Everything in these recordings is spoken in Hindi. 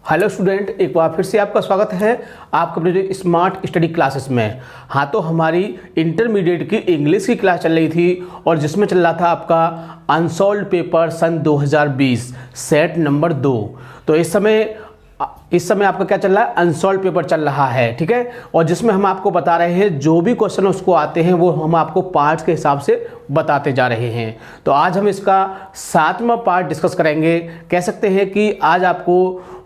हेलो स्टूडेंट, एक बार फिर से आपका स्वागत है आपका अपने जो स्मार्ट स्टडी क्लासेस में। हाँ, तो हमारी इंटरमीडिएट की इंग्लिश की क्लास चल रही थी और जिसमें चल रहा था आपका अनसॉल्व्ड पेपर सन 2020 सेट नंबर 2। तो इस समय आपका क्या चल रहा है, अनसॉल्व्ड पेपर चल रहा है, ठीक है। और जिसमें हम आपको बता रहे हैं जो भी क्वेश्चन उसको आते हैं वो हम आपको पार्ट्स के हिसाब से बताते जा रहे हैं। तो आज हम इसका 7वां पार्ट डिस्कस करेंगे। कह सकते हैं कि आज आपको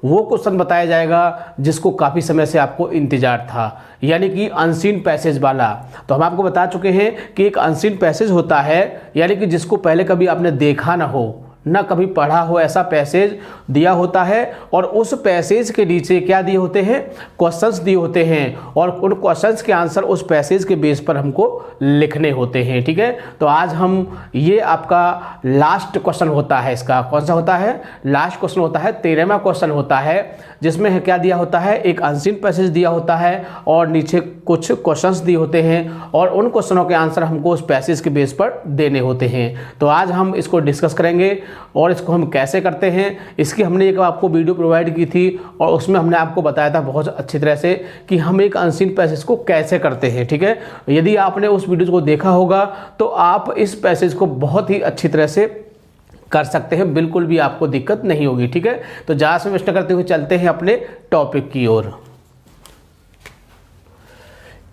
वो क्वेश्चन बताया जाएगा जिसको काफ़ी समय से आपको इंतजार था, यानी कि अनसीन पैसेज वाला। तो हम आपको बता चुके हैं कि एक अनसीन पैसेज होता है, यानी कि जिसको पहले कभी आपने देखा ना हो, ना कभी पढ़ा हो, ऐसा पैसेज दिया होता है। और उस पैसेज के नीचे क्या दिए होते हैं, क्वेश्चंस दिए होते हैं, और उन क्वेश्चंस के आंसर उस पैसेज के बेस पर हमको लिखने होते हैं, ठीक है। तो आज हम ये आपका लास्ट क्वेश्चन होता है, इसका कौन सा होता है, लास्ट क्वेश्चन होता है, 13वां क्वेश्चन होता है, जिसमें क्या दिया होता है, एक अनसीन पैसेज दिया होता है और नीचे कुछ क्वेश्चंस दिए होते हैं और उन क्वेश्चनों के आंसर हमको उस पैसेज के बेस पर देने होते हैं। तो आज हम इसको डिस्कस करेंगे और इसको हम कैसे करते हैं, इसकी हमने एक आपको वीडियो प्रोवाइड की थी और उसमें हमने आपको बताया था बहुत अच्छी तरह से कि हम एक अनसीन पैसेज को कैसे करते हैं, ठीक है। यदि आपने उस वीडियो को देखा होगा तो आप इस पैसेज को बहुत ही अच्छी तरह से कर सकते हैं, बिल्कुल भी आपको दिक्कत नहीं होगी, ठीक है। तो ज़्यादा समय वेस्ट करते हुए चलते हैं अपने टॉपिक की ओर।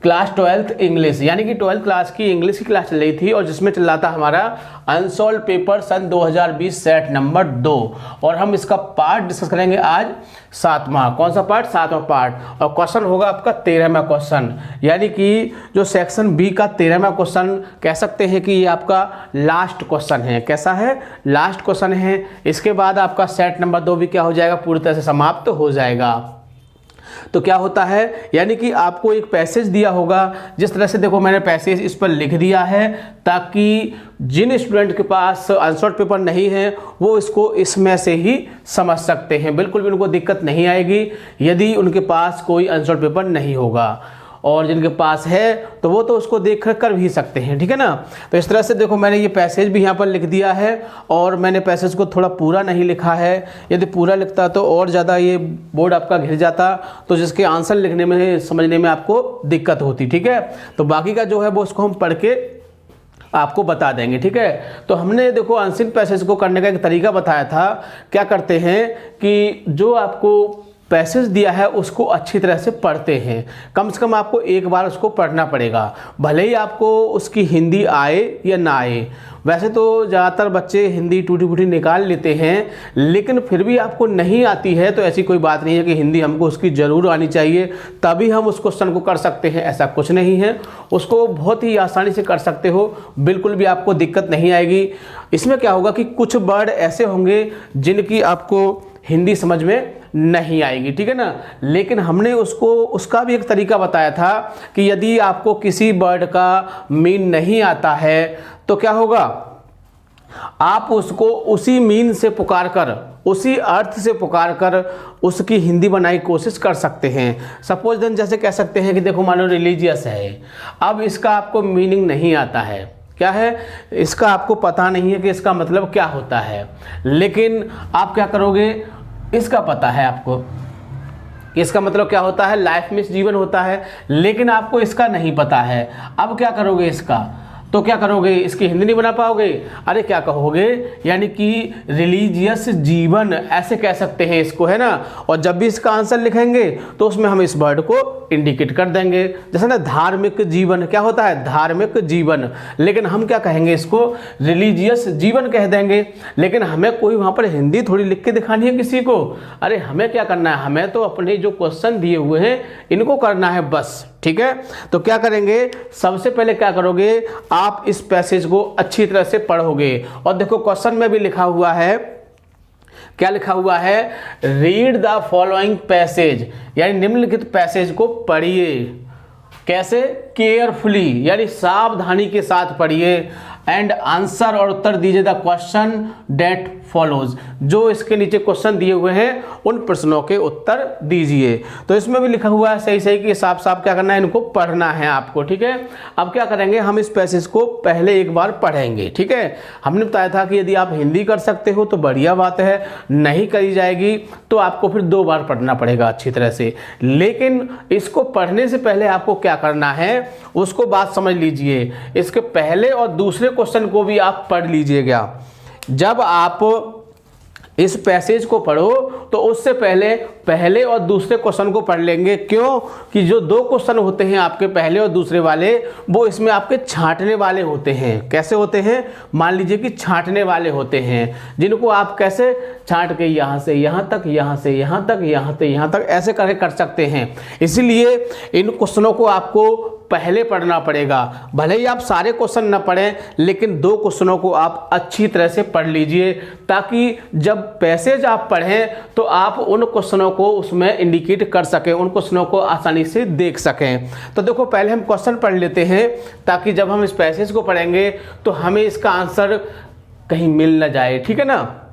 क्लास 12th इंग्लिश, यानी कि 12th क्लास की इंग्लिश की क्लास चल रही थी और जिसमें चल रहा था हमारा अनसॉल्व्ड पेपर सन 2020 सेट नंबर 2। और हम इसका पार्ट डिस्कस करेंगे आज 7वां। कौन सा पार्ट, 7वां पार्ट। और क्वेश्चन होगा आपका 13वां क्वेश्चन, यानी कि जो सेक्शन बी का 13वां क्वेश्चन कह सकते हैं कि ये आपका लास्ट क्वेश्चन है। कैसा है, लास्ट क्वेश्चन है। इसके बाद आपका सेट नंबर 2 भी क्या हो जाएगा, पूरी तरह से समाप्त तो हो जाएगा। तो क्या होता है, यानी कि आपको एक पैसेज दिया होगा, जिस तरह से देखो मैंने पैसेज इस पर लिख दिया है ताकि जिन स्टूडेंट के पास अनसॉल्व्ड पेपर नहीं है वो इसको इसमें से ही समझ सकते हैं, बिल्कुल भी उनको दिक्कत नहीं आएगी यदि उनके पास कोई अनसॉल्व्ड पेपर नहीं होगा। और जिनके पास है तो वो तो उसको देख कर भी सकते हैं, ठीक है ना। तो इस तरह से देखो मैंने ये पैसेज भी यहाँ पर लिख दिया है और मैंने पैसेज को थोड़ा पूरा नहीं लिखा है। यदि पूरा लिखता तो और ज़्यादा ये बोर्ड आपका घिर जाता, तो जिसके आंसर लिखने में समझने में आपको दिक्कत होती, ठीक है। तो बाकी का जो है वो उसको हम पढ़ के आपको बता देंगे, ठीक है। तो हमने देखो अनसीन पैसेज को करने का एक तरीका बताया था। क्या करते हैं कि जो आपको पैसेज दिया है उसको अच्छी तरह से पढ़ते हैं, कम से कम आपको एक बार उसको पढ़ना पड़ेगा, भले ही आपको उसकी हिंदी आए या ना आए। वैसे तो ज़्यादातर बच्चे हिंदी टूटी फूटी निकाल लेते हैं, लेकिन फिर भी आपको नहीं आती है तो ऐसी कोई बात नहीं है कि हिंदी हमको उसकी ज़रूर आनी चाहिए तभी हम उस क्वेश्चन को कर सकते हैं, ऐसा कुछ नहीं है। उसको बहुत ही आसानी से कर सकते हो, बिल्कुल भी आपको दिक्कत नहीं आएगी। इसमें क्या होगा कि कुछ वर्ड ऐसे होंगे जिनकी आपको हिंदी समझ में नहीं आएगी, ठीक है ना। लेकिन हमने उसका भी एक तरीका बताया था कि यदि आपको किसी वर्ड का मीन नहीं आता है तो क्या होगा, आप उसको उसी मीन से पुकार कर, उसी अर्थ से पुकार कर उसकी हिंदी बनाने की कोशिश कर सकते हैं। सपोज देन जैसे कह सकते हैं कि देखो मान लो रिलीजियस है, अब इसका आपको मीनिंग नहीं आता है, क्या है इसका आपको पता नहीं है कि इसका मतलब क्या होता है, लेकिन आप क्या करोगे, इसका पता है आपको कि इसका मतलब क्या होता है, लाइफ में जीवन होता है, लेकिन आपको इसका नहीं पता है। अब क्या करोगे, इसका तो क्या करोगे, इसकी हिंदी नहीं बना पाओगे, अरे क्या कहोगे, यानी कि रिलीजियस जीवन ऐसे कह सकते हैं इसको, है ना। और जब भी इसका आंसर लिखेंगे तो उसमें हम इस वर्ड को इंडिकेट कर देंगे, जैसे ना धार्मिक जीवन, क्या होता है धार्मिक जीवन, लेकिन हम क्या कहेंगे इसको रिलीजियस जीवन कह देंगे। लेकिन हमें कोई वहाँ पर हिंदी थोड़ी लिख के दिखानी है किसी को, अरे हमें क्या करना है, हमें तो अपने जो क्वेश्चन दिए हुए हैं इनको करना है बस, ठीक है। तो क्या करेंगे, सबसे पहले क्या करोगे, आप इस पैसेज को अच्छी तरह से पढ़ोगे। और देखो क्वेश्चन में भी लिखा हुआ है, क्या लिखा हुआ है, रीड द फॉलोइंग पैसेज, यानी निम्नलिखित पैसेज को पढ़िए। कैसे, केयरफुली, यानी सावधानी के साथ पढ़िए। एंड आंसर और उत्तर दीजिए द क्वेश्चन डेट फॉलोज। जो इसके नीचे क्वेश्चन दिए हुए हैं उन प्रश्नों के उत्तर दीजिए। तो इसमें भी लिखा हुआ है सही सही कि साफ साफ क्या करना है, इनको पढ़ना है आपको, ठीक है। अब क्या करेंगे, हम इस पैसेज को पहले एक बार पढ़ेंगे, ठीक है। हमने बताया था कि यदि आप हिंदी कर सकते हो तो बढ़िया बात है, नहीं करी जाएगी तो आपको फिर 2 बार पढ़ना पड़ेगा अच्छी तरह से। लेकिन इसको पढ़ने से पहले आपको क्या करना है उसको बात समझ लीजिए। इसके पहले और दूसरे क्वेश्चन को भी आप पढ़ लीजिएगा। जब आप इस पैसेज को पढ़ो तो उससे पहले और दूसरे क्वेश्चन को पढ़ लेंगे। क्यों कि जो 2 क्वेश्चन होते हैं आपके पहले और दूसरे वाले, वो इसमें आपके छांटने वाले होते हैं। कैसे होते हैं, मान लीजिए कि छांटने वाले होते हैं, जिनको आप कैसे छांट के यहाँ से यहाँ तक, यहाँ से यहाँ तक, यहाँ से यहाँ तक ऐसे करके कर सकते हैं। इसीलिए इन क्वेश्चनों को आपको पहले पढ़ना पड़ेगा। भले ही आप सारे क्वेश्चन न पढ़ें, लेकिन 2 क्वेश्चनों को आप अच्छी तरह से पढ़ लीजिए, ताकि जब पैसेज आप पढ़ें तो आप उन क्वेश्चनों को उसमें इंडिकेट कर सकें, उन क्वेश्चनों को आसानी से देख सकें। तो देखो पहले हम क्वेश्चन पढ़ लेते हैं, ताकि जब हम इस पैसेज को पढ़ेंगे तो हमें इसका आंसर कहीं मिल न जाए, ठीक है ना।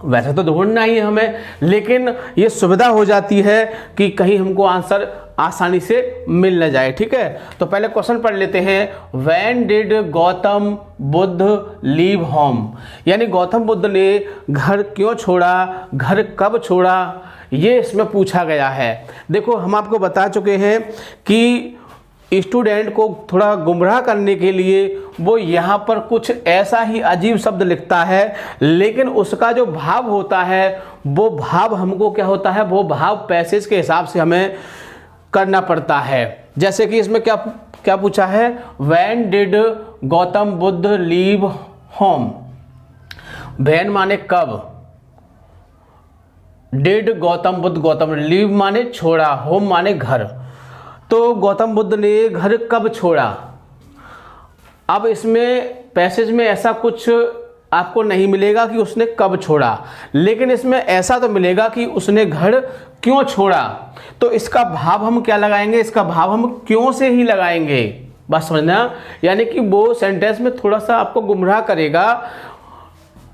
वैसे तो ढूंढना ही है हमें, लेकिन ये सुविधा हो जाती है कि कहीं हमको आंसर आसानी से मिल न जाए, ठीक है। तो पहले क्वेश्चन पढ़ लेते हैं। When did Gautam Buddha leave home, यानी गौतम बुद्ध ने घर क्यों छोड़ा, घर कब छोड़ा, ये इसमें पूछा गया है। देखो हम आपको बता चुके हैं कि स्टूडेंट को थोड़ा गुमराह करने के लिए वो यहाँ पर कुछ ऐसा ही अजीब शब्द लिखता है, लेकिन उसका जो भाव होता है वो भाव हमको क्या होता है, वो भाव पैसेज के हिसाब से हमें करना पड़ता है। जैसे कि इसमें क्या क्या पूछा है, when did Gautam Buddha leave home. When माने कब, डिड गौतम बुद्ध, गौतम लीव माने छोड़ा, होम माने घर। तो गौतम बुद्ध ने घर कब छोड़ा। अब इसमें पैसेज में ऐसा कुछ आपको नहीं मिलेगा कि उसने कब छोड़ा, लेकिन इसमें ऐसा तो मिलेगा कि उसने घर क्यों छोड़ा। तो इसका भाव हम क्या लगाएंगे, इसका भाव हम क्यों से ही लगाएंगे, बस समझना। यानी कि वो सेंटेंस में थोड़ा सा आपको गुमराह करेगा,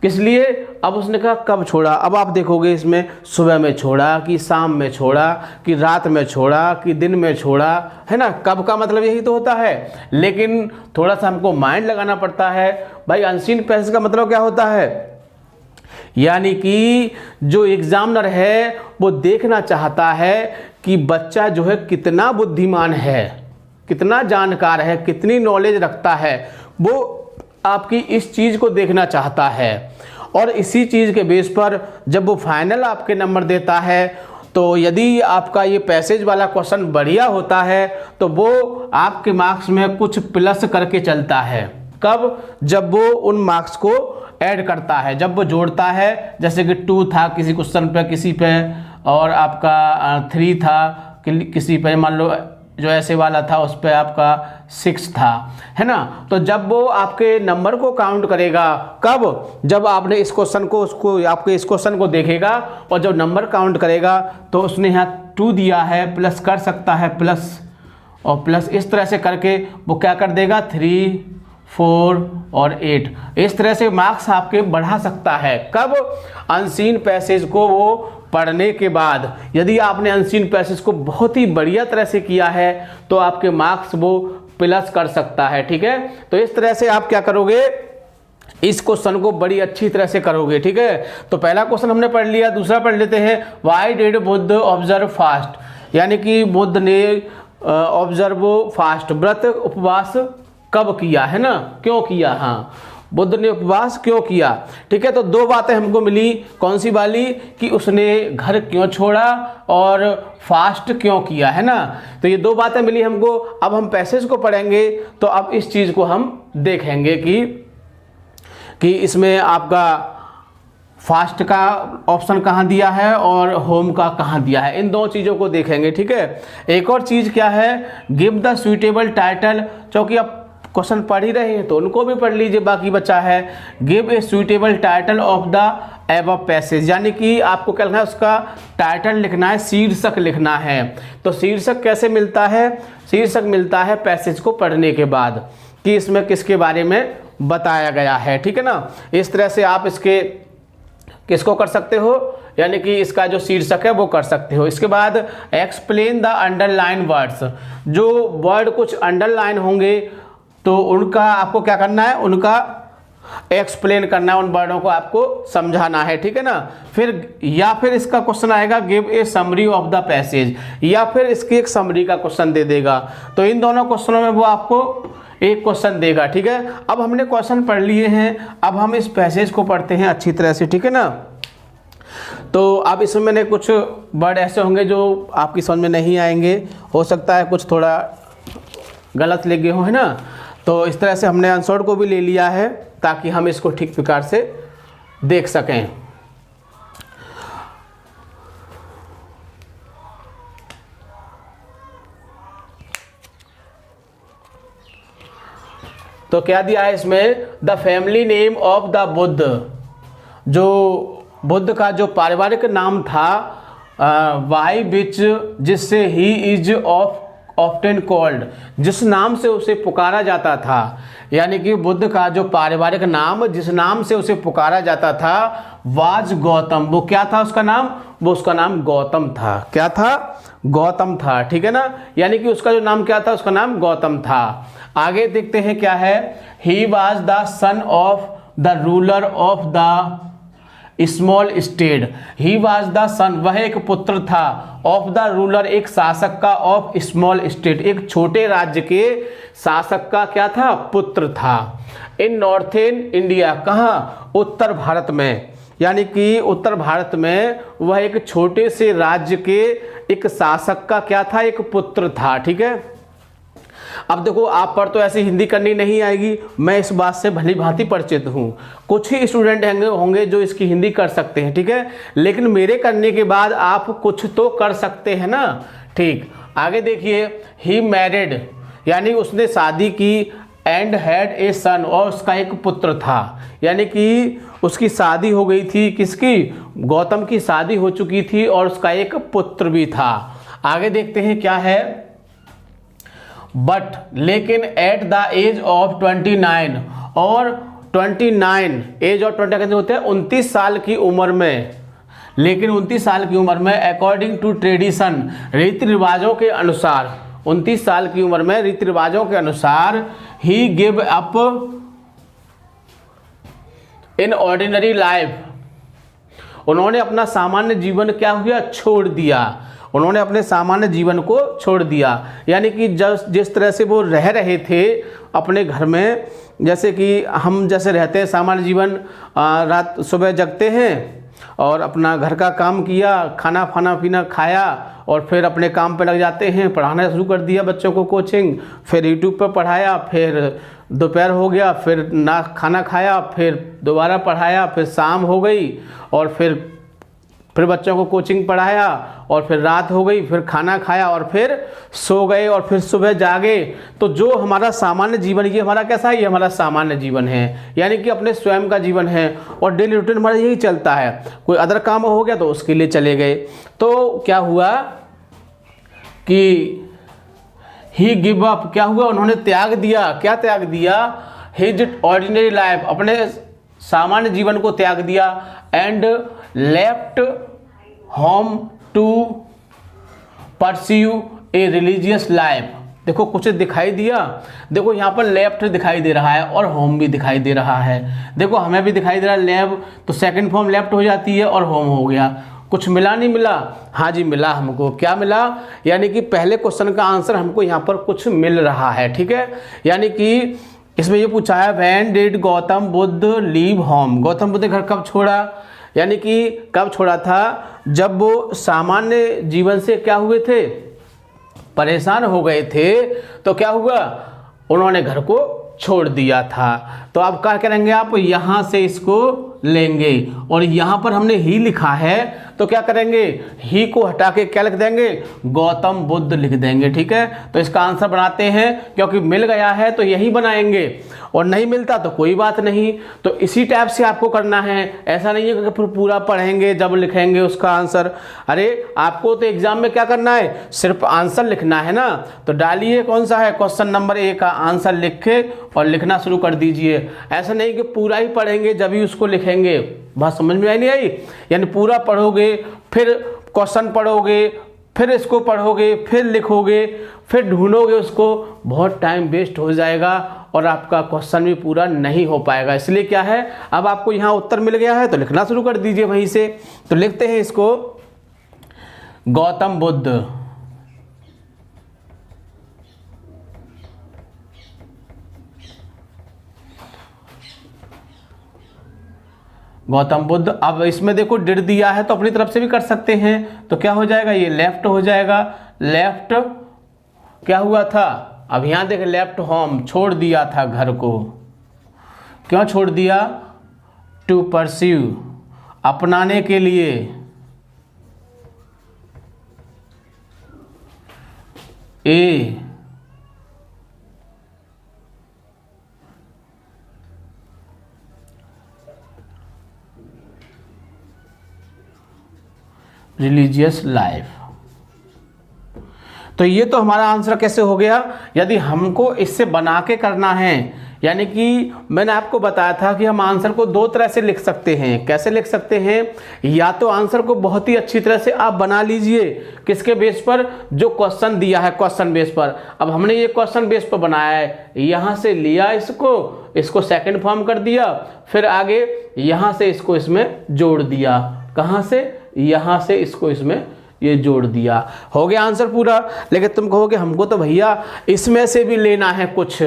किस लिए। अब उसने कहा कब छोड़ा, अब आप देखोगे इसमें सुबह में छोड़ा कि शाम में छोड़ा कि रात में छोड़ा कि दिन में छोड़ा, है ना। कब का मतलब यही तो होता है, लेकिन थोड़ा सा हमको माइंड लगाना पड़ता है। भाई अनसीन पैसेज का मतलब क्या होता है, यानी कि जो एग्जामिनर है वो देखना चाहता है कि बच्चा जो है कितना बुद्धिमान है, कितना जानकार है, कितनी नॉलेज रखता है, वो आपकी इस चीज़ को देखना चाहता है। और इसी चीज़ के बेस पर जब वो फाइनल आपके नंबर देता है, तो यदि आपका ये पैसेज वाला क्वेश्चन बढ़िया होता है तो वो आपके मार्क्स में कुछ प्लस करके चलता है। कब, जब वो उन मार्क्स को ऐड करता है, जब वो जोड़ता है। जैसे कि 2 था किसी क्वेश्चन पे, किसी पे, और आपका 3 था किसी पे, मान लो जो ऐसे वाला था उस पर आपका 6 था, है ना। तो जब वो आपके नंबर को काउंट करेगा, कब, जब आपने इस क्वेश्चन को, उसको आपके इस क्वेश्चन को देखेगा और जब नंबर काउंट करेगा तो उसने यहाँ 2 दिया है, प्लस कर सकता है, प्लस और प्लस, इस तरह से करके वो क्या कर देगा, 3, 4 और 8, इस तरह से मार्क्स आपके बढ़ा सकता है। कब, अनसीन पैसेज को वो पढ़ने के बाद। यदि आपने अनसीन पैसेज को बहुत ही बढ़िया तरह से किया है तो आपके मार्क्स वो प्लस कर सकता है, ठीक है। तो इस तरह से आप क्या करोगे, इस क्वेश्चन को बड़ी अच्छी तरह से करोगे, ठीक है। तो पहला क्वेश्चन हमने पढ़ लिया, दूसरा पढ़ लेते हैं। Why did Buddha observe fast, यानी कि बुद्ध ने ऑब्जर्व फास्ट, व्रत उपवास कब किया, है ना, क्यों किया। हाँ, बुद्ध ने उपवास क्यों किया, ठीक है। तो 2 बातें हमको मिली, कौन सी वाली, कि उसने घर क्यों छोड़ा और फास्ट क्यों किया, है ना। तो ये 2 बातें मिली हमको। अब हम पैसेज को पढ़ेंगे तो अब इस चीज़ को हम देखेंगे कि इसमें आपका फास्ट का ऑप्शन कहाँ दिया है और होम का कहाँ दिया है, इन 2 चीज़ों को देखेंगे, ठीक है। एक और चीज़ क्या है, गिव द सुइटेबल टाइटल, क्योंकि आप क्वेश्चन पढ़ ही रहे हैं तो उनको भी पढ़ लीजिए, बाकी बचा है। Give a suitable title of the above passage, यानी कि आपको क्या लिखना है, उसका टाइटल लिखना है, शीर्षक लिखना है। तो शीर्षक कैसे मिलता है, शीर्षक मिलता है पैसेज को पढ़ने के बाद, कि इसमें किसके बारे में बताया गया है। ठीक है ना, इस तरह से आप इसके किसको कर सकते हो, यानी कि इसका जो शीर्षक है वो कर सकते हो। इसके बाद एक्सप्लेन द अंडरलाइन वर्ड्स, जो वर्ड कुछ अंडरलाइन होंगे तो उनका आपको क्या करना है, उनका एक्सप्लेन करना है, उन वर्डों को आपको समझाना है। ठीक है ना, फिर या फिर इसका क्वेश्चन आएगा give a summary of the passage, या फिर इसकी एक समरी का क्वेश्चन दे देगा। तो इन दोनों क्वेश्चनों में वो आपको एक क्वेश्चन देगा। ठीक है, अब हमने क्वेश्चन पढ़ लिए हैं, अब हम इस पैसेज को पढ़ते हैं अच्छी तरह से। ठीक है ना, तो अब इसमें मैंने कुछ वर्ड ऐसे होंगे जो आपकी समझ में नहीं आएंगे, हो सकता है कुछ थोड़ा गलत लगे हो, है ना। तो इस तरह से हमने आंसर को भी ले लिया है ताकि हम इसको ठीक प्रकार से देख सकें। तो क्या दिया है इसमें, the family name of the Buddha, जो बुद्ध का जो पारिवारिक नाम था, वाई विच, जिससे ही इज ऑफ्टन कॉल्ड, जिस नाम से उसे पुकारा जाता था, यानी कि बुद्ध का जो पारिवारिक नाम जिस नाम से उसे पुकारा जाता था, वाज गौतम, वो क्या था उसका नाम, वो उसका नाम गौतम था। क्या था, गौतम था। ठीक है ना, यानी कि उसका जो नाम क्या था, उसका नाम गौतम था। आगे देखते हैं क्या है, he was the son of the ruler of the small state, he was the son, वह एक पुत्र था, ऑफ द रूलर, एक शासक का, ऑफ स्मॉल स्टेट, एक छोटे राज्य के शासक का क्या था, पुत्र था। इन नॉर्थर्न इंडिया, कहाँ, उत्तर भारत में, यानी कि उत्तर भारत में वह एक छोटे से राज्य के एक शासक का क्या था, एक पुत्र था। ठीक है, अब देखो आप पर तो ऐसी हिंदी करनी नहीं आएगी, मैं इस बात से भली भांति परिचित हूँ, कुछ ही स्टूडेंट होंगे जो इसकी हिंदी कर सकते हैं। ठीक है, लेकिन मेरे करने के बाद आप कुछ तो कर सकते हैं ना। ठीक, आगे देखिए, ही मैरिड, यानी उसने शादी की, एंड हैड ए सन, और उसका एक पुत्र था, यानी कि उसकी शादी हो गई थी, किसकी, गौतम की शादी हो चुकी थी और उसका एक पुत्र भी था। आगे देखते हैं क्या है, बट, लेकिन एट द एज ऑफ 29, और 29 एज ऑफ 29 कैसे होते हैं, 29 साल की उम्र में, लेकिन 29 साल की उम्र में अकॉर्डिंग टू ट्रेडिशन, रीति रिवाजों के अनुसार, 29 साल की उम्र में रीति रिवाजों के अनुसार, he give up in ordinary life, उन्होंने अपना सामान्य जीवन क्या हुआ, छोड़ दिया, उन्होंने अपने सामान्य जीवन को छोड़ दिया। यानी कि जिस तरह से वो रह रहे थे अपने घर में, जैसे कि हम जैसे रहते हैं सामान्य जीवन, रात सुबह जगते हैं और अपना घर का काम किया, खाना पीना खाया और फिर अपने काम पे लग जाते हैं, पढ़ाना शुरू कर दिया बच्चों को, कोचिंग, फिर यूट्यूब पर पढ़ाया, फिर दोपहर हो गया, फिर ना खाना खाया, फिर दोबारा पढ़ाया, फिर शाम हो गई और फिर बच्चों को कोचिंग पढ़ाया और फिर रात हो गई, फिर खाना खाया और फिर सो गए और फिर सुबह जागे। तो जो हमारा सामान्य जीवन, ये हमारा कैसा है, ये हमारा सामान्य जीवन है, यानी कि अपने स्वयं का जीवन है और डेली रूटीन हमारा यही चलता है। कोई अदर काम हो गया तो उसके लिए चले गए। तो क्या हुआ कि ही गिव अप, क्या हुआ, उन्होंने त्याग दिया, क्या त्याग दिया, हिज ऑर्डिनरी लाइफ, अपने सामान्य जीवन को त्याग दिया, and left home to pursue a religious life. देखो कुछ दिखाई दिया, देखो यहाँ पर लेफ्ट दिखाई दे रहा है और होम भी दिखाई दे रहा है, देखो हमें भी दिखाई दे रहा है लेफ्ट, तो सेकंड फॉर्म लेफ्ट हो जाती है और होम हो गया। कुछ मिला नहीं मिला, हाँ जी मिला, हमको क्या मिला, यानी कि पहले क्वेश्चन का आंसर हमको यहाँ पर कुछ मिल रहा है। ठीक है, यानी कि इसमें ये पूछा है when did Gautam Buddha leave home, Gautam Buddha घर कब छोड़ा, यानी कि कब छोड़ा था, जब वो सामान्य जीवन से क्या हुए थे, परेशान हो गए थे, तो क्या हुआ, उन्होंने घर को छोड़ दिया था। तो अब क्या करेंगे आप, यहाँ से इसको लेंगे और यहाँ पर हमने ही लिखा है, तो क्या करेंगे, ही को हटा के क्या लिख देंगे, गौतम बुद्ध लिख देंगे। ठीक है, तो इसका आंसर बनाते हैं, क्योंकि मिल गया है तो यही बनाएंगे, और नहीं मिलता तो कोई बात नहीं। तो इसी टाइप से आपको करना है, ऐसा नहीं है कि पूरा पढ़ेंगे जब लिखेंगे उसका आंसर। अरे आपको तो एग्जाम में क्या करना है, सिर्फ आंसर लिखना है ना। तो डालिए कौन सा है, क्वेश्चन नंबर ए का आंसर लिखे और लिखना शुरू कर दीजिए। ऐसा नहीं कि पूरा ही पढ़ेंगे जब ही उसको लिखेंगे, बात समझ में आई नहीं आई। यानी पूरा पढ़ोगे, फिर क्वेश्चन पढ़ोगे, फिर इसको पढ़ोगे, फिर लिखोगे, फिर ढूंढोगे उसको, बहुत टाइम वेस्ट हो जाएगा और आपका क्वेश्चन भी पूरा नहीं हो पाएगा। इसलिए क्या है, अब आपको यहाँ उत्तर मिल गया है तो लिखना शुरू कर दीजिए वहीं से। तो लिखते हैं इसको, गौतम बुद्ध। गौतम बुद्ध। अब इसमें देखो डिड दिया है तो अपनी तरफ से भी कर सकते हैं, तो क्या हो जाएगा, ये लेफ्ट हो जाएगा। लेफ्ट क्या हुआ था, अब यहां देख, लेफ्ट होम, छोड़ दिया था घर को। क्यों छोड़ दिया, टू परस्यू, अपनाने के लिए। ए रिलीजियस लाइफ। तो ये तो हमारा आंसर कैसे हो गया, यदि हमको इससे बना के करना है, यानी कि मैंने आपको बताया था कि हम आंसर को दो तरह से लिख सकते हैं। कैसे लिख सकते हैं, या तो आंसर को बहुत ही अच्छी तरह से आप बना लीजिए, किसके बेस पर, जो क्वेश्चन दिया है क्वेश्चन बेस पर। अब हमने ये क्वेश्चन बेस पर बनाया है, यहाँ से लिया इसको सेकंड फॉर्म कर दिया, फिर आगे यहाँ से इसको इसमें जोड़ दिया, कहाँ से, यहाँ से इसको इसमें ये जोड़ दिया, हो गया आंसर पूरा। लेकिन तुम कहोगे हमको तो भैया इसमें से भी लेना है कुछ,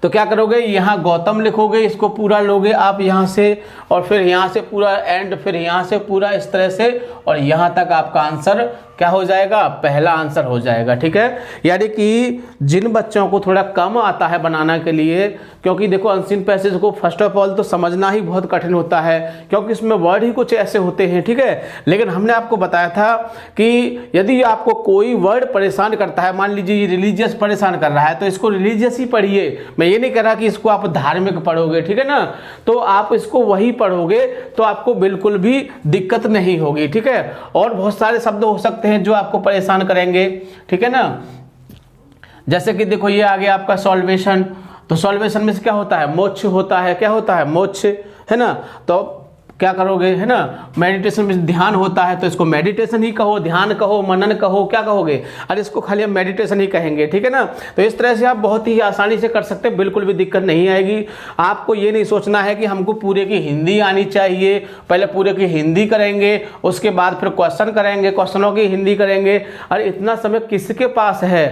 तो क्या करोगे, यहाँ गौतम लिखोगे, इसको पूरा लोगे आप यहाँ से, और फिर यहाँ से पूरा एंड, फिर यहाँ से पूरा, इस तरह से, और यहाँ तक आपका आंसर क्या हो जाएगा, पहला आंसर हो जाएगा। ठीक है, यानी कि जिन बच्चों को थोड़ा कम आता है बनाने के लिए, क्योंकि देखो अनसीन पैसेज को फर्स्ट ऑफ ऑल तो समझना ही बहुत कठिन होता है, क्योंकि इसमें वर्ड ही कुछ ऐसे होते हैं। ठीक है, लेकिन हमने आपको बताया था कि यदि आपको कोई वर्ड परेशान करता है, मान लीजिए ये रिलीजियस परेशान कर रहा है, तो इसको रिलीजियस ही पढ़िए। मैं ये नहीं कह रहा कि इसको आप धार्मिक पढ़ोगे, ठीक है ना, तो आप इसको वही पढ़ोगे तो आपको बिल्कुल भी दिक्कत नहीं होगी। ठीक है, और बहुत सारे शब्द हो सकते हैं जो आपको परेशान करेंगे, ठीक है ना। जैसे कि देखो ये आ गया आपका सॉल्वेशन, तो सॉल्वेशन में से क्या होता है, मोक्ष होता है, क्या होता है, मोक्ष, है ना। तो क्या करोगे, है ना, मेडिटेशन में ध्यान होता है, तो इसको मेडिटेशन ही कहो, ध्यान कहो, मनन कहो, क्या कहोगे, अरे इसको खाली हम मेडिटेशन ही कहेंगे। ठीक है ना, तो इस तरह से आप बहुत ही आसानी से कर सकते हैं, बिल्कुल भी दिक्कत नहीं आएगी। आपको ये नहीं सोचना है कि हमको पूरे की हिंदी आनी चाहिए, पहले पूरे की हिंदी करेंगे, उसके बाद फिर क्वेश्चन करेंगे, क्वेश्चनों की हिंदी करेंगे। अरे इतना समय किसके पास है,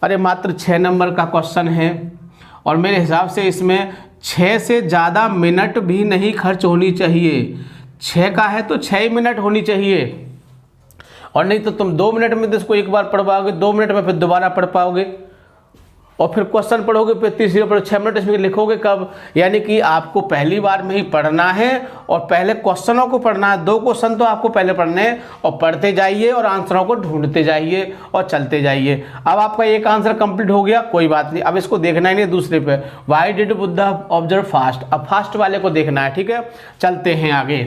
अरे मात्र 6 नंबर का क्वेश्चन है, और मेरे हिसाब से इसमें 6 से ज़्यादा मिनट भी नहीं खर्च होनी चाहिए। 6 का है तो 6 मिनट होनी चाहिए, और नहीं तो तुम 2 मिनट में तो इसको एक बार पढ़ पाओगे, 2 मिनट में फिर दोबारा पढ़ पाओगे, और फिर क्वेश्चन पढ़ोगे, फिर तीसरी बार 6 मिनट इसमें लिखोगे कब। यानी कि आपको पहली बार में ही पढ़ना है, और पहले क्वेश्चनों को पढ़ना है, 2 क्वेश्चन तो आपको पहले पढ़ने हैं, और पढ़ते जाइए और आंसरों को ढूंढते जाइए और चलते जाइए। अब आपका एक आंसर कंप्लीट हो गया, कोई बात नहीं, अब इसको देखना ही नहीं दूसरे पे, why did Buddha observe fast, अब फास्ट वाले को देखना है। ठीक है, चलते हैं आगे।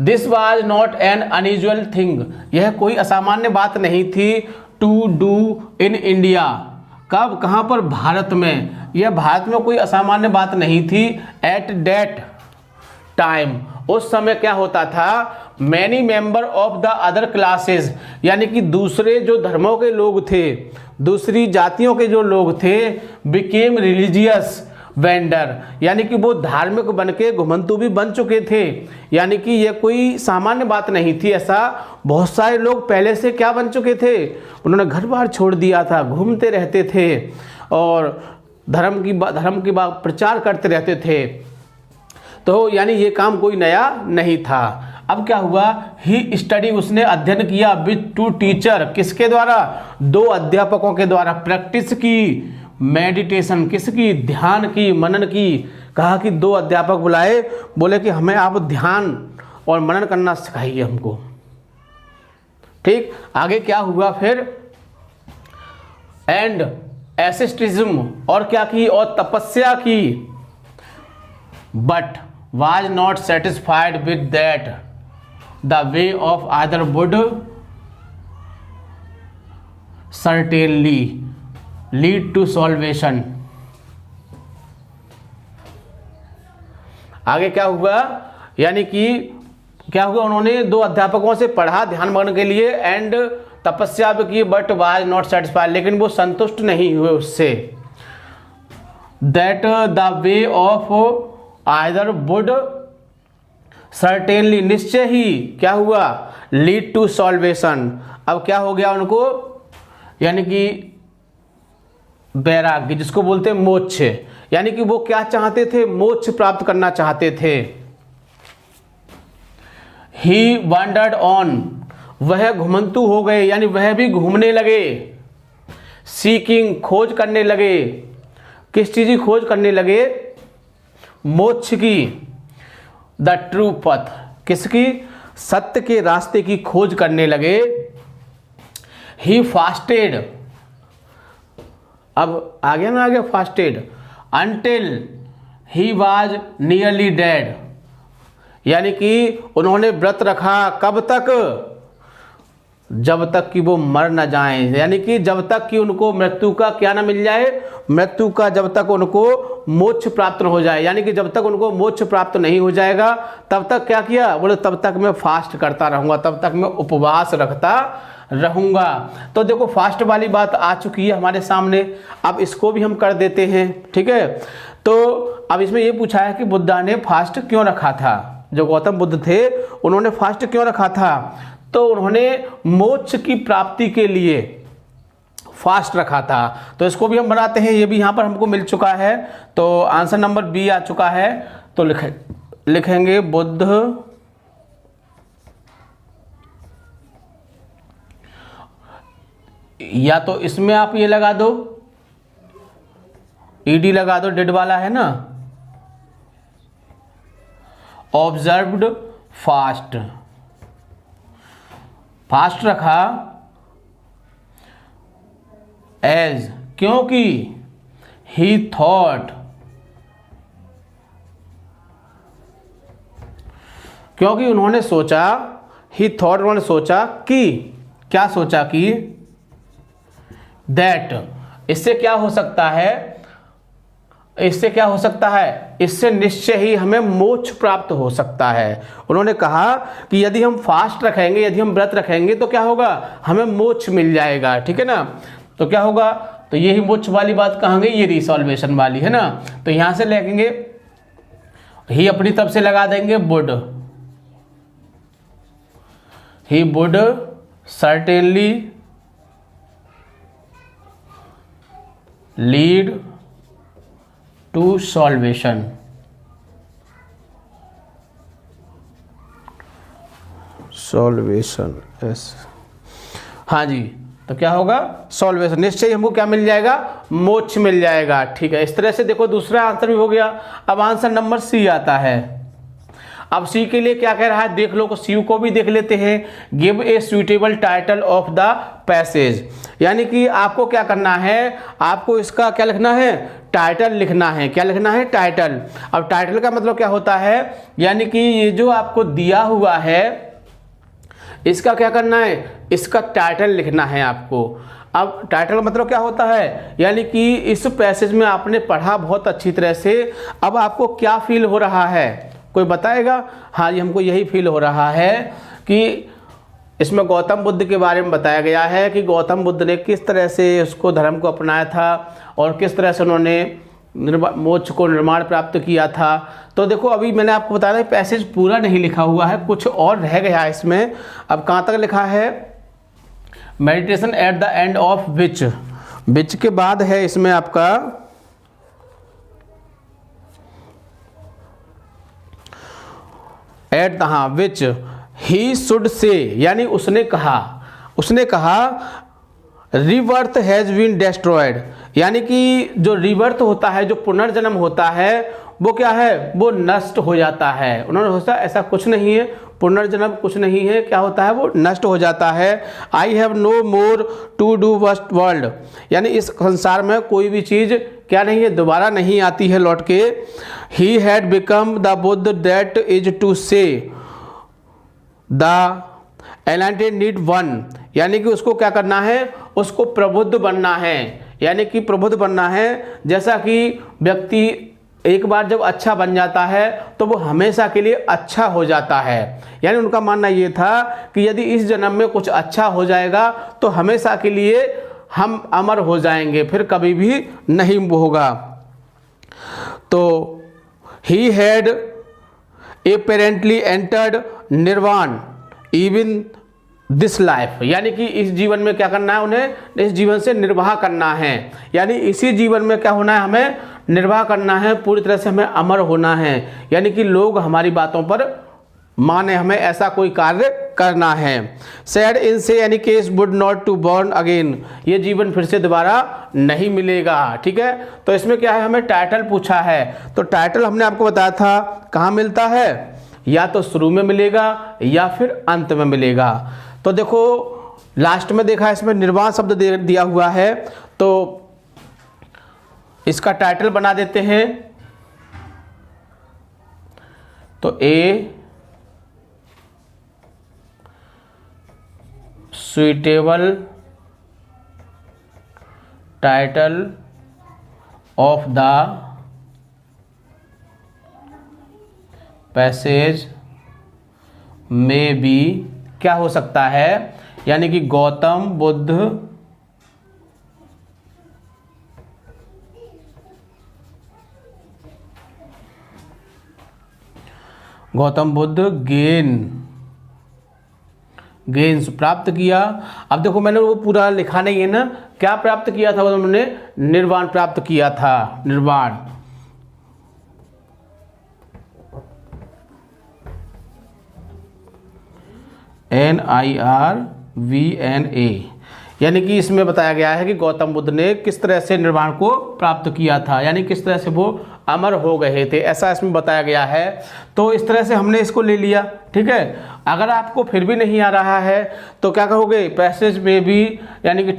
This was not an unusual thing, यह कोई असामान्य बात नहीं थी, टू डू इन इंडिया, कब, कहाँ पर, भारत में, यह भारत में कोई असामान्य बात नहीं थी। एट दैट टाइम, उस समय क्या होता था, many member of the other classes, यानी कि दूसरे जो धर्मों के लोग थे, दूसरी जातियों के जो लोग थे, बिकेम रिलीजियस वेंडर, यानी कि वो धार्मिक बन के घुमंतु भी बन चुके थे। यानी कि ये कोई सामान्य बात नहीं थी, ऐसा बहुत सारे लोग पहले से क्या बन चुके थे, उन्होंने घर बार छोड़ दिया था, घूमते रहते थे और धर्म की बात प्रचार करते रहते थे। तो यानी ये काम कोई नया नहीं था। अब क्या हुआ, ही स्टडी, उसने अध्ययन किया, विद 2 टीचर, किसके द्वारा, 2 अध्यापकों के द्वारा, प्रैक्टिस की, मेडिटेशन किसकी, ध्यान की, मनन की। कहा कि 2 अध्यापक बुलाए, बोले कि हमें आप ध्यान और मनन करना सिखाइए हमको। ठीक, आगे क्या हुआ फिर, एंड एसेस्टिज्म, और क्या की, और तपस्या की, but was not satisfied with that the way of other would certainly lead to salvation. आगे क्या हुआ, यानी कि क्या हुआ, उन्होंने 2 अध्यापकों से पढ़ा ध्यान मग्न के लिए, एंड तपस्या भी की, बट वाज नॉट सेटिस्फाइड, लेकिन वो संतुष्ट नहीं हुए उससे। That the way of either would certainly, निश्चय ही क्या हुआ, लीड टू सॉल्वेशन। अब क्या हो गया उनको, यानी कि वैराग्य, जिसको बोलते हैं मोक्ष, यानी कि वो क्या चाहते थे, मोक्ष प्राप्त करना चाहते थे। ही वंडर्ड ऑन, वह घुमंतु हो गए, यानी वह भी घूमने लगे। सीकिंग, खोज करने लगे, किस चीज की खोज करने लगे, मोक्ष की। द ट्रू पथ, किसकी, सत्य के रास्ते की खोज करने लगे। ही फास्टेड, अब आ गया ना, आ गया fasted, until he was nearly dead, यानी कि उन्होंने व्रत रखा, कब तक, जब तक कि वो मर न जाएं, यानी कि जब तक कि उनको मृत्यु का क्या ना मिल जाए, मृत्यु का जब तक उनको मोक्ष प्राप्त न हो जाए, यानी कि जब तक उनको मोक्ष प्राप्त नहीं हो जाएगा तब तक क्या किया, बोले तब तक मैं फास्ट करता रहूँगा, तब तक मैं उपवास रखता रहूँगा। तो देखो फास्ट वाली बात आ चुकी है हमारे सामने, अब इसको भी हम कर देते हैं। ठीक है, तो अब इसमें ये पूछा है कि बुद्धा ने फास्ट क्यों रखा था, जो गौतम बुद्ध थे उन्होंने फास्ट क्यों रखा था, तो उन्होंने मोक्ष की प्राप्ति के लिए फास्ट रखा था। तो इसको भी हम बनाते हैं, ये भी यहाँ पर हमको मिल चुका है, तो आंसर नंबर बी आ चुका है। तो लिखेंगे बुद्ध या तो इसमें आप ये लगा दो, ईडी लगा दो, डेड वाला है ना, ऑब्जर्व्ड फास्ट, फास्ट रखा एज, क्योंकि ही थॉट, क्योंकि उन्होंने सोचा, ही थॉट, उन्होंने सोचा कि, क्या सोचा कि, दैट, इससे क्या हो सकता है, इससे क्या हो सकता है, इससे निश्चय ही हमें मोक्ष प्राप्त हो सकता है। उन्होंने कहा कि यदि हम फास्ट रखेंगे, यदि हम व्रत रखेंगे तो क्या होगा, हमें मोक्ष मिल जाएगा। ठीक है ना, तो क्या होगा, तो यही मोक्ष वाली बात कहेंगे, ये रिसॉल्वेशन वाली है ना। तो यहां से लिखेंगे, ही अपनी तरफ से लगा देंगे would, he would certainly lead to salvation. Salvation, yes, हाँ जी, तो क्या होगा, सॉल्वेशन, निश्चय हमको क्या मिल जाएगा, मोक्ष मिल जाएगा। ठीक है, इस तरह से देखो दूसरा आंसर भी हो गया। अब आंसर नंबर सी आता है। अब सी के लिए क्या कह रहा है, देख लो, सी को भी देख लेते हैं। Give a suitable title of the passage, यानी कि आपको क्या करना है, आपको इसका क्या लिखना है, टाइटल लिखना है। क्या लिखना है, टाइटल। अब टाइटल का मतलब क्या होता है, यानी कि ये जो आपको दिया हुआ है इसका क्या करना है, इसका टाइटल लिखना है आपको। अब टाइटल का मतलब क्या होता है, यानी कि इस पैसेज में आपने पढ़ा बहुत अच्छी तरह से, अब आपको क्या फील हो रहा है, कोई बताएगा। हाँ जी, हमको यही फील हो रहा है कि इसमें गौतम बुद्ध के बारे में बताया गया है कि गौतम बुद्ध ने किस तरह से उसको धर्म को अपनाया था और किस तरह से उन्होंने मोक्ष को निर्माण प्राप्त किया था। तो देखो अभी मैंने आपको बताया पैसेज पूरा नहीं लिखा हुआ है, कुछ और रह गया है इसमें। अब कहाँ तक लिखा है, meditation at the end of which, which के बाद है इसमें आपका एट द, हाँ, विच ही शुड से, यानी उसने कहा रिवर्थ हैज बीन डेस्ट्रॉयड, यानी कि जो रिवर्थ होता है, जो पुनर्जन्म होता है, वो क्या है, वो नष्ट हो जाता है। उन्होंने सोचा ऐसा कुछ नहीं है, पुनर्जन्म कुछ नहीं है, क्या होता है, वो नष्ट हो जाता है। I have no more to do first world, यानी इस संसार में कोई भी चीज़ क्या नहीं है, दोबारा नहीं आती है लौट के। He had become the Buddha that is to say the enlightened need one, यानी कि उसको क्या करना है, उसको प्रबुद्ध बनना है, यानी कि प्रबुद्ध बनना है। जैसा कि व्यक्ति एक बार जब अच्छा बन जाता है तो वो हमेशा के लिए अच्छा हो जाता है, यानी उनका मानना ये था कि यदि इस जन्म में कुछ अच्छा हो जाएगा तो हमेशा के लिए हम अमर हो जाएंगे, फिर कभी भी नहीं होगा। तो ही हैड apparently entered निर्वाण इवन दिस लाइफ, यानी कि इस जीवन में क्या करना है, उन्हें इस जीवन से निर्वाह करना है, यानी इसी जीवन में क्या होना है, हमें निर्वाह करना है, पूरी तरह से हमें अमर होना है, यानी कि लोग हमारी बातों पर माने, हमें ऐसा कोई कार्य करना है। सैड इन से यानी case would not to born again, ये जीवन फिर से दोबारा नहीं मिलेगा। ठीक है, तो इसमें क्या है, हमें टाइटल पूछा है, तो टाइटल हमने आपको बताया था कहाँ मिलता है, या तो शुरू में मिलेगा या फिर अंत में मिलेगा। तो देखो लास्ट में देखा इसमें निर्वाण शब्द दिया हुआ है, तो इसका टाइटल बना देते हैं। तो a suitable title of the passage में भी क्या हो सकता है, यानी कि गौतम बुद्ध गेन्स प्राप्त किया। अब देखो मैंने वो पूरा लिखा नहीं है ना, क्या प्राप्त किया था, उन्होंने निर्वाण प्राप्त किया था, निर्वाण। NIRVAN, यानी कि इसमें बताया गया है कि गौतम बुद्ध ने किस तरह से निर्वाण को प्राप्त किया था, यानी किस तरह से वो अमर हो गए थे, ऐसा इसमें बताया गया है। तो इस तरह से हमने इसको ले लिया। ठीक है, अगर आपको फिर भी नहीं आ रहा है तो क्या कहोगे, पैसेज में भी, यानी कि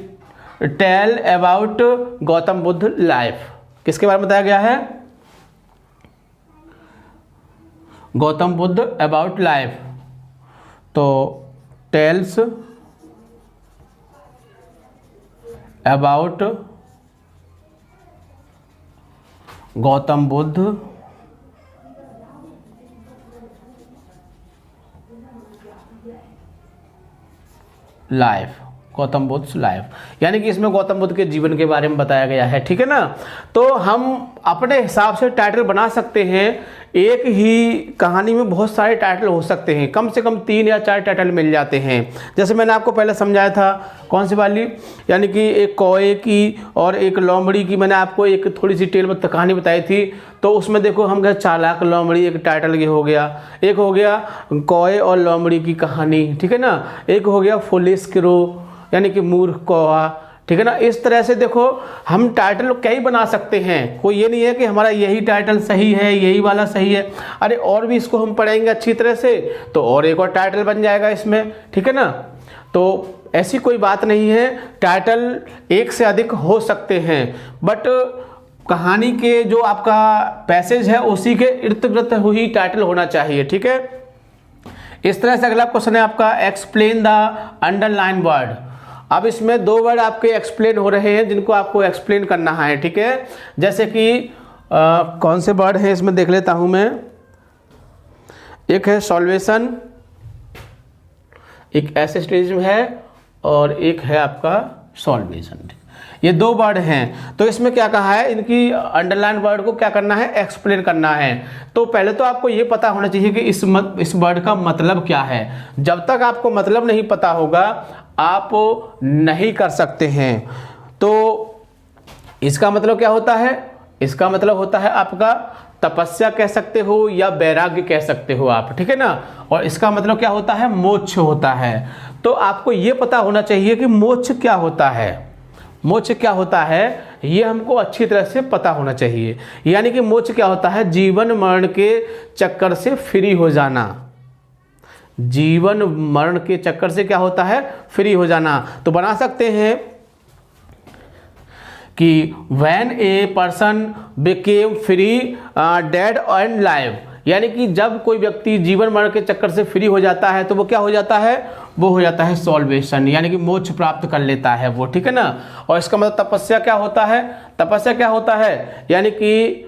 tell about Gautam Buddha life, किसके बारे में बताया गया है, गौतम बुद्ध अबाउट लाइफ। तो tells about Gautam Buddha life, Gautam Buddha life, यानी कि इसमें गौतम बुद्ध के जीवन के बारे में बताया गया है। ठीक है ना, तो हम अपने हिसाब से टाइटल बना सकते हैं। एक ही कहानी में बहुत सारे टाइटल हो सकते हैं, कम से कम 3 या 4 टाइटल मिल जाते हैं। जैसे मैंने आपको पहले समझाया था, कौन सी वाली, यानी कि एक कौए की और एक लोमड़ी की, मैंने आपको एक थोड़ी सी टेल में कहानी बताई थी। तो उसमें देखो हम गए चालाक लोमड़ी, एक टाइटल ये हो गया, एक हो गया कौए और लोमड़ी की कहानी, ठीक है ना, एक हो गया फुलिश क्रो, यानी कि मूर्ख कौआ। ठीक है ना, इस तरह से देखो हम टाइटल कई बना सकते हैं, कोई ये नहीं है कि हमारा यही टाइटल सही है, यही वाला सही है। अरे और भी इसको हम पढ़ेंगे अच्छी तरह से तो और एक और टाइटल बन जाएगा इसमें। ठीक है ना, तो ऐसी कोई बात नहीं है, टाइटल एक से अधिक हो सकते हैं, बट कहानी के जो आपका पैसेज है उसी के इर्द गिर्द ही टाइटल होना चाहिए। ठीक है, इस तरह से अगला क्वेश्चन है आपका, एक्सप्लेन द अंडरलाइन वर्ड। अब इसमें 2 वर्ड आपके एक्सप्लेन हो रहे हैं जिनको आपको एक्सप्लेन करना है। ठीक है, जैसे कि कौन से वर्ड हैं इसमें देख लेता हूं मैं। एक है सॉल्वेशन, एक ऐसे स्टेज में है, और एक है आपका सॉल्वेशन। ये 2 वर्ड हैं, तो इसमें क्या कहा है, इनकी अंडरलाइन वर्ड को क्या करना है, एक्सप्लेन करना है। तो पहले तो आपको ये पता होना चाहिए कि इस वर्ड का मतलब क्या है। जब तक आपको मतलब नहीं पता होगा आप नहीं कर सकते हैं। तो इसका मतलब क्या होता है, इसका मतलब होता है आपका तपस्या कह सकते हो या वैराग्य कह सकते हो आप। ठीक है ना, और इसका मतलब क्या होता है, मोक्ष होता है। तो आपको ये पता होना चाहिए कि मोक्ष क्या होता है, मोक्ष क्या होता है, ये हमको अच्छी तरह से पता होना चाहिए। यानी कि मोक्ष क्या होता है, जीवन मरण के चक्कर से फ्री हो जाना, जीवन मरण के चक्कर से क्या होता है, फ्री हो जाना। तो बना सकते हैं कि when a person became free dead and live, यानी कि जब कोई व्यक्ति जीवन मरण के चक्कर से फ्री हो जाता है तो वो क्या हो जाता है, वो हो जाता है सॉल्वेशन, यानी कि मोक्ष प्राप्त कर लेता है वो, ठीक है ना। और इसका मतलब तपस्या क्या होता है, तपस्या क्या होता है, यानी कि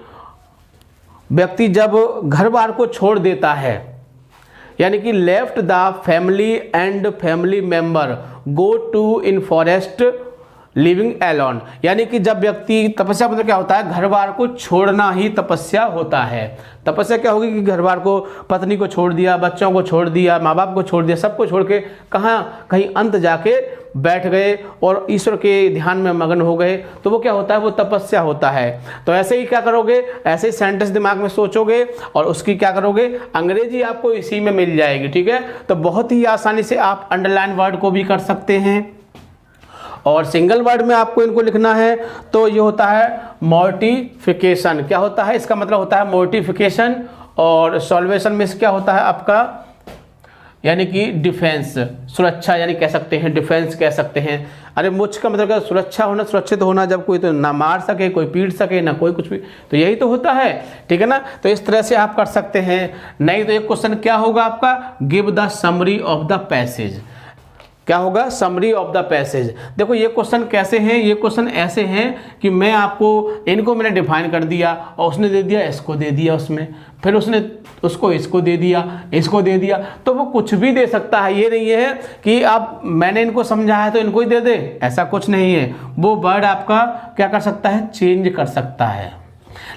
व्यक्ति जब घर बार को छोड़ देता है, यानी कि left the family and family member go to in forest living alone, यानी कि जब व्यक्ति, तपस्या मतलब क्या होता है, घर बार को छोड़ना ही तपस्या होता है। तपस्या क्या होगी कि घर बार को, पत्नी को छोड़ दिया, बच्चों को छोड़ दिया, माँ बाप को छोड़ दिया, सबको छोड़ के कहाँ, कहीं अंत जाके बैठ गए और ईश्वर के ध्यान में मगन हो गए, तो वो क्या होता है, वो तपस्या होता है। तो ऐसे ही क्या करोगे, ऐसे ही सेंटेंस दिमाग में सोचोगे और उसकी क्या करोगे, अंग्रेजी आपको इसी में मिल जाएगी, ठीक है। तो बहुत ही आसानी से आप अंडरलाइन वर्ड को भी कर सकते हैं और सिंगल वर्ड में आपको इनको लिखना है। तो ये होता है मोर्टिफिकेशन, क्या होता है, इसका मतलब होता है मोर्टिफिकेशन। और सॉल्वेशन में क्या होता है आपका, यानी कि डिफेंस, सुरक्षा, यानी कह सकते हैं डिफेंस कह सकते हैं। अरे मोक्ष का मतलब क्या, सुरक्षा होना, सुरक्षित होना, जब कोई तो ना मार सके, कोई पीट सके, ना कोई कुछ भी, तो यही तो होता है, ठीक है ना। तो इस तरह से आप कर सकते हैं। नहीं तो एक क्वेश्चन क्या होगा आपका, give the summary of the passage, क्या होगा, समरी ऑफ द पैसेज। देखो ये क्वेश्चन कैसे हैं, ये क्वेश्चन ऐसे हैं कि मैं आपको, इनको मैंने डिफाइन कर दिया और उसने दे दिया, इसको दे दिया उसमें, फिर उसने उसको इसको दे दिया, इसको दे दिया, तो वो कुछ भी दे सकता है। ये नहीं है कि अब मैंने इनको समझा है तो इनको ही दे दे, ऐसा कुछ नहीं है। वो वर्ड आपका क्या कर सकता है, चेंज कर सकता है,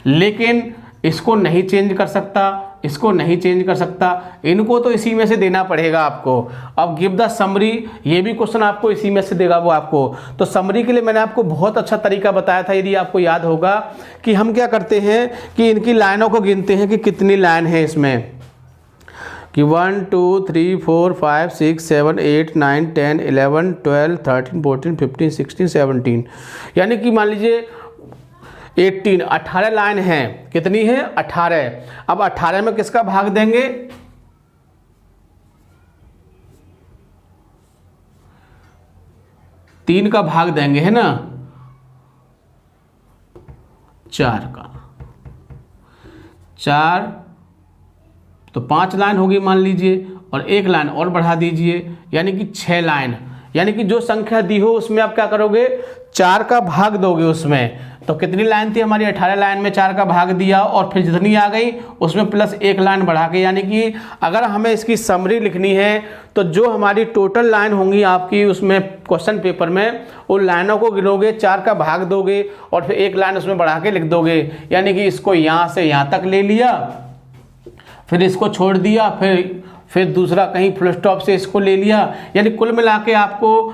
लेकिन इसको नहीं चेंज कर सकता, इसको नहीं चेंज कर सकता, इनको तो इसी में से देना पड़ेगा आपको। अब गिव द समरी, ये भी क्वेश्चन आपको इसी में से देगा वो आपको। तो समरी के लिए मैंने आपको बहुत अच्छा तरीका बताया था, यदि आपको याद होगा, कि हम क्या करते हैं कि इनकी लाइनों को गिनते हैं कि कितनी लाइन है इसमें, कि 1 2 3 4 5 6 7 8 9 10 11 12 13 14 15 16 17, यानी कि मान लीजिए 18 लाइन है, कितनी है, 18। अब 18 में किसका भाग देंगे, 3 का भाग देंगे, है ना, 4 का, 4 तो 5 लाइन होगी मान लीजिए, और 1 लाइन और बढ़ा दीजिए, यानी कि 6 लाइन। यानी कि जो संख्या दी हो उसमें आप क्या करोगे, 4 का भाग दोगे उसमें। तो कितनी लाइन थी हमारी, 18 लाइन में 4 का भाग दिया और फिर जितनी आ गई उसमें प्लस 1 लाइन बढ़ा के, यानी कि अगर हमें इसकी समरी लिखनी है तो जो हमारी टोटल लाइन होंगी आपकी उसमें क्वेश्चन पेपर में, उन लाइनों को गिनोगे, 4 का भाग दोगे और फिर 1 लाइन उसमें बढ़ा के लिख दोगे। यानी कि इसको यहाँ से यहाँ तक ले लिया, फिर इसको छोड़ दिया, फिर दूसरा कहीं फुल स्टॉप से इसको ले लिया, यानी कुल मिला के आपको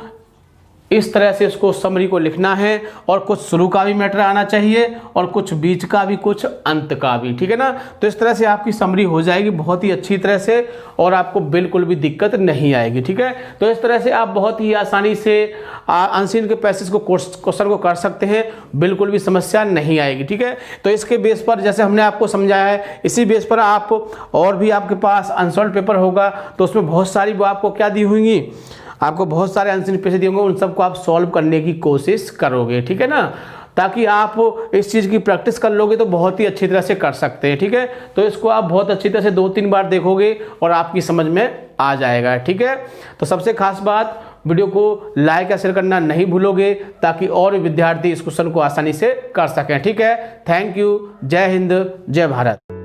इस तरह से इसको समरी को लिखना है। और कुछ शुरू का भी मैटर आना चाहिए और कुछ बीच का भी, कुछ अंत का भी, ठीक है ना। तो इस तरह से आपकी समरी हो जाएगी बहुत ही अच्छी तरह से और आपको बिल्कुल भी दिक्कत नहीं आएगी, ठीक है। तो इस तरह से आप बहुत ही आसानी से अनसीन के पैसेज को क्वेश्चन को कर सकते हैं, बिल्कुल भी समस्या नहीं आएगी, ठीक है। तो इसके बेस पर जैसे हमने आपको समझाया है, इसी बेस पर आप और भी आपके पास अनसॉल्व पेपर होगा तो उसमें बहुत सारी वो आपको क्या दी होंगी, आपको बहुत सारे आंसर पैसे दिए होंगे, उन सबको आप सॉल्व करने की कोशिश करोगे, ठीक है ना, ताकि आप इस चीज़ की प्रैक्टिस कर लोगे तो बहुत ही अच्छी तरह से कर सकते हैं, ठीक है। तो इसको आप बहुत अच्छी तरह से 2-3 बार देखोगे और आपकी समझ में आ जाएगा, ठीक है। तो सबसे खास बात, वीडियो को लाइक या शेयर करना नहीं भूलोगे ताकि और विद्यार्थी इस क्वेश्चन को आसानी से कर सकें, ठीक है। थैंक यू, जय हिंद, जय भारत।